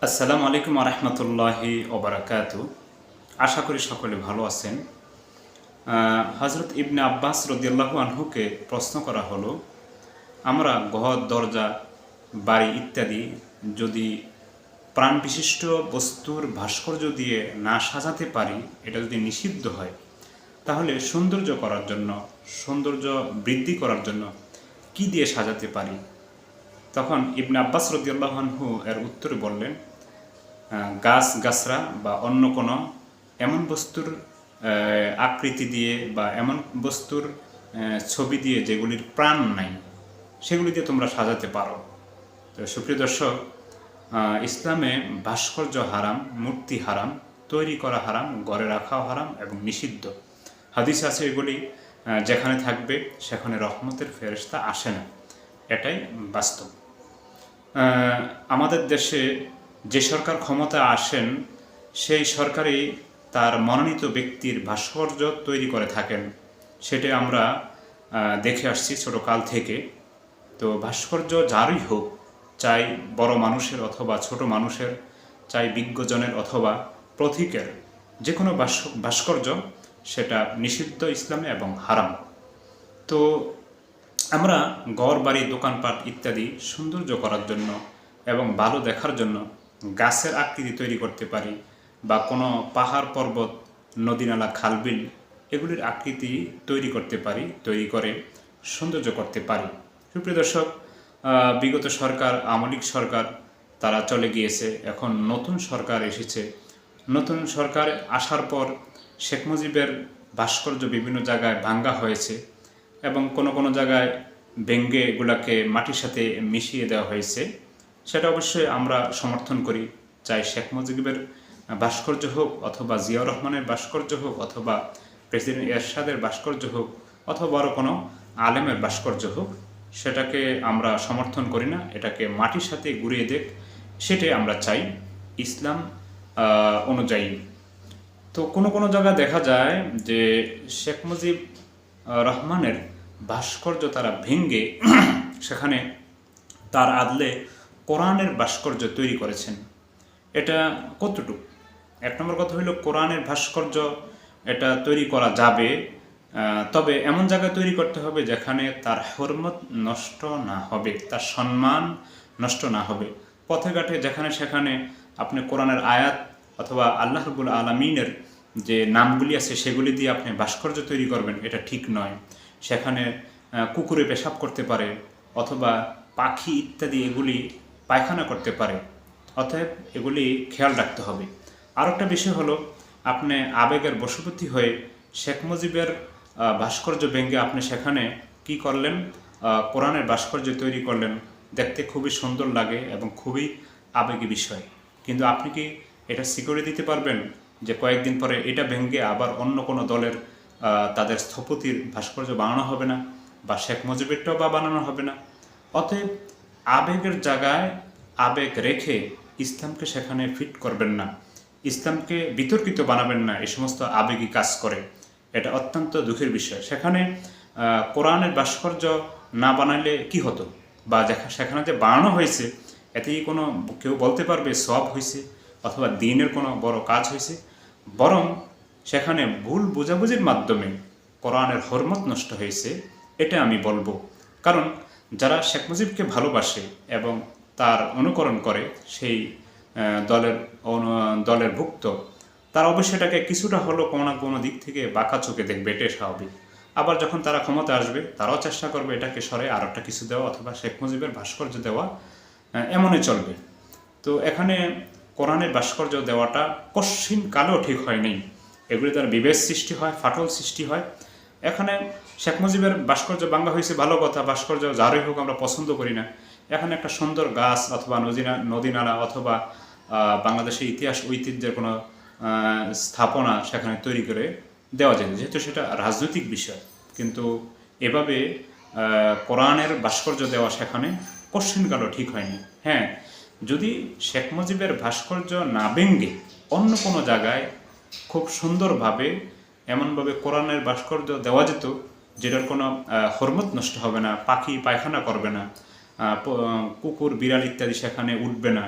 আসসালামু আলাইকুম রহমতুল্লাহি ওবরাকাতু। আশা করি সকলে ভালো আছেন। হজরত ইবনে আব্বাস রদিয়াল্লাহু আনহুকে প্রশ্ন করা হলো, আমরা ঘর, দরজা, বাড়ি ইত্যাদি যদি প্রাণ বিশিষ্ট বস্তুর ভাস্কর্য দিয়ে না সাজাতে পারি, এটা যদি নিষিদ্ধ হয়, তাহলে সৌন্দর্য করার জন্য, সৌন্দর্য বৃদ্ধি করার জন্য কি দিয়ে সাজাতে পারি? তখন ইবনে আব্বাস রদিয়াল্লাহু আনহু এর উত্তরে বললেন, গাছ গাছরা বা অন্য কোনো এমন বস্তুর আকৃতি দিয়ে বা এমন বস্তুর ছবি দিয়ে যেগুলির প্রাণ নাই, সেগুলি দিয়ে তোমরা সাজাতে পারো। তো সুপ্রিয় দর্শক, ইসলামে ভাস্কর্য হারাম, মূর্তি হারাম, তৈরি করা হারাম, ঘরে রাখাও হারাম এবং নিষিদ্ধ। হাদিস আছে এগুলি যেখানে থাকবে সেখানে রহমতের ফেরেশতা আসে না, এটাই বাস্তব। আমাদের দেশে যে সরকার ক্ষমতায় আসেন, সেই সরকারই তার মনোনীত ব্যক্তির ভাস্কর্য তৈরি করে থাকেন। সেটা আমরা দেখে আসছি ছোটকাল থেকে। তো ভাস্কর্য যারই হোক, চাই বড় মানুষের অথবা ছোট মানুষের, চাই বিজ্ঞজনের অথবা প্রতীকের, যে কোনো ভাস্কর্য সেটা নিষিদ্ধ ইসলামে এবং হারাম। তো আমরা ঘর, বাড়ি, দোকানপাট ইত্যাদি সৌন্দর্য করার জন্য এবং ভালো দেখার জন্য গাছের আকৃতি তৈরি করতে পারি, বা কোনো পাহাড়, পর্বত, নদী, নালা, খালবিল এগুলির আকৃতি তৈরি করতে পারি, তৈরি করে সৌন্দর্য করতে পারি। সুপ্রিয় দর্শক, বিগত সরকার, আমলিক সরকার, তারা চলে গিয়েছে। এখন নতুন সরকার এসেছে। নতুন সরকার আসার পর শেখ মুজিবের ভাস্কর্য বিভিন্ন জায়গায় ভাঙ্গা হয়েছে এবং কোনো কোনো জায়গায় ভেঙ্গে এগুলাকে মাটির সাথে মিশিয়ে দেওয়া হয়েছে। সেটা অবশ্যই আমরা সমর্থন করি। চাই শেখ মুজিবের ভাস্কর্য হোক, অথবা জিয়াউর রহমানের ভাস্কর্য হোক, অথবা প্রেসিডেন্ট এরশাদের ভাস্কর্য হোক, অথবা বড় কোনো আলেমের ভাস্কর্য হোক, সেটাকে আমরা সমর্থন করি না। এটাকে মাটির সাথে ঘুরিয়ে দেখ, সেটাই আমরা চাই ইসলাম অনুযায়ী। তো কোনো কোনো জায়গায় দেখা যায় যে শেখ মুজিব রহমানের ভাস্কর্য তারা ভেঙ্গে সেখানে তার আদলে কোরআনের ভাস্কর্য তৈরি করেছেন। এটা কতটুকু? এক নম্বর কথা হইল, কোরআনের ভাস্কর্য এটা তৈরি করা যাবে, তবে এমন জায়গায় তৈরি করতে হবে যেখানে তার হরমত নষ্ট না হবে, তার সম্মান নষ্ট না হবে। পথে ঘাটে যেখানে সেখানে আপনি কোরআনের আয়াত অথবা আল্লাহ রাব্বুল আলামিনের যে নামগুলি আছে সেগুলি দিয়ে আপনি ভাস্কর্য তৈরি করবেন, এটা ঠিক নয়। সেখানে কুকুরে পেশাব করতে পারে, অথবা পাখি ইত্যাদি এগুলি পায়খানা করতে পারে। অতএব এগুলি খেয়াল রাখতে হবে। আর একটা বিষয় হলো, আপনি আবেগের বশবর্তী হয়ে শেখ মুজিবের ভাস্কর্য ভেঙ্গে আপনি সেখানে কি করলেন? কোরআনের ভাস্কর্য তৈরি করলেন। দেখতে খুবই সুন্দর লাগে এবং খুবই আবেগী বিষয়। কিন্তু আপনি কি এটা সিকিউরিটি দিতে পারবেন যে কয়েকদিন পরে এটা ভেঙ্গে আবার অন্য কোনো দলের তাদের স্থপতির ভাস্কর্য বানানো হবে না, বা শেখ মুজিবেরটাও বা বানানো হবে না? অতএব আবেগের জায়গায় আবেগ রেখে ইসলামকে সেখানে ফিট করবেন না, ইসলামকে বিতর্কিত বানাবেন না। এই সমস্ত আবেগী কাজ করে, এটা অত্যন্ত দুঃখের বিষয়। সেখানে কোরআনের ভাস্কর্য না বানাইলে কি হতো, বা সেখানে যে বানানো হয়েছে এতেই কোনো কেউ বলতে পারবে সওয়াব হয়েছে অথবা দিনের কোনো বড় কাজ হয়েছে? বরং সেখানে ভুল বোঝাবুঝির মাধ্যমে কোরআনের হরমত নষ্ট হয়েছে, এটা আমি বলবো। কারণ যারা শেখ মুজিবকে ভালোবাসে এবং তার অনুকরণ করে, সেই দলের ভুক্ত, তারা অবশ্যই এটাকে কিছুটা হলেও কোনো না কোনো দিক থেকে বাঁকা চোখে দেখবে, এটাই স্বাভাবিক। আবার যখন তারা ক্ষমতা আসবে, তারাও চেষ্টা করবে এটাকে সরে আর একটা কিছু দেওয়া, অথবা শেখ মুজিবের ভাস্কর্য দেওয়া, এমনই চলবে। তো এখানে কোরআনের ভাস্কর্য দেওয়াটা কশিন কালেও ঠিক হয়নি। এগুলি তার বিভেদ সৃষ্টি হয়, ফাটল সৃষ্টি হয়। এখানে শেখ মুজিবের ভাস্কর্য ভাঙ্গা হয়েছে, ভালো কথা, ভাস্কর্য যারই হোক আমরা পছন্দ করি না। এখানে একটা সুন্দর গাছ অথবা নদী নালা অথবা বাংলাদেশের ইতিহাস ঐতিহ্যের কোনো স্থাপনা সেখানে তৈরি করে দেওয়া যায়, যেহেতু সেটা রাজনৈতিক বিষয়। কিন্তু এভাবে কোরআনের ভাস্কর্য দেওয়া সেখানে কশিনকালও ঠিক হয়নি। হ্যাঁ, যদি শেখ মুজিবের ভাস্কর্য না ভেঙ্গে অন্য কোনো জায়গায় খুব সুন্দরভাবে এমনভাবে কোরআনের ভাস্কর্য দেওয়া যেত যেটার কোনো হরমত নষ্ট হবে না, পাখি পায়খানা করবে না, কুকুর বিড়াল ইত্যাদি সেখানে উঠবে না,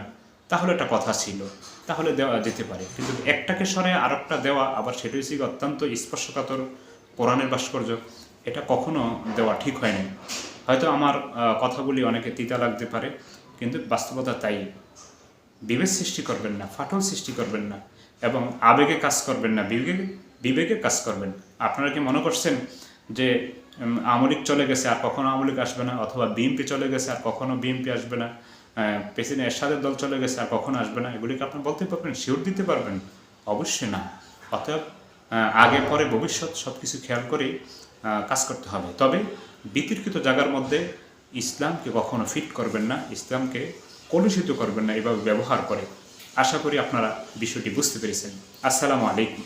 তাহলে একটা কথা ছিল, তাহলে দেওয়া যেতে পারে। কিন্তু একটাকে সরে আরেকটা দেওয়া, আবার সেটা হচ্ছে অত্যন্ত স্পর্শকাতর কোরআনের ভাস্কর্য, এটা কখনো দেওয়া ঠিক হয় না। হয়তো আমার কথাগুলি অনেকে তিতা লাগতে পারে, কিন্তু বাস্তবতা তাই। বিভেদ সৃষ্টি করবেন না, ফাটল সৃষ্টি করবেন না, এবং আবেগে কাজ করবেন না, বিবেকে কাজ করবেন। আপনারা কি মনে করছেন যে আওয়ামী লীগ চলে গেছে আর কখনো আওয়ামী লীগ আসবে না, অথবা বিএনপি চলে গেছে আর কখনো বিএনপি আসবে না, প্রেসিডেন্ট এরশাদের দল চলে গেছে আর কখনো আসবে না, এগুলিকে আপনি বলতে পারবেন, শিওর দিতে পারবেন? অবশ্যই না। অতএব আগে পরে ভবিষ্যৎ সব কিছু খেয়াল করেই কাজ করতে হবে। তবে বিতর্কিত জায়গার মধ্যে ইসলামকে কখনো ফিট করবেন না, ইসলামকে কলুষিত করবেন না এভাবে ব্যবহার করে। আশা করি আপনারা বিষয়টি বুঝতে পেরেছেন। আসসালামু আলাইকুম।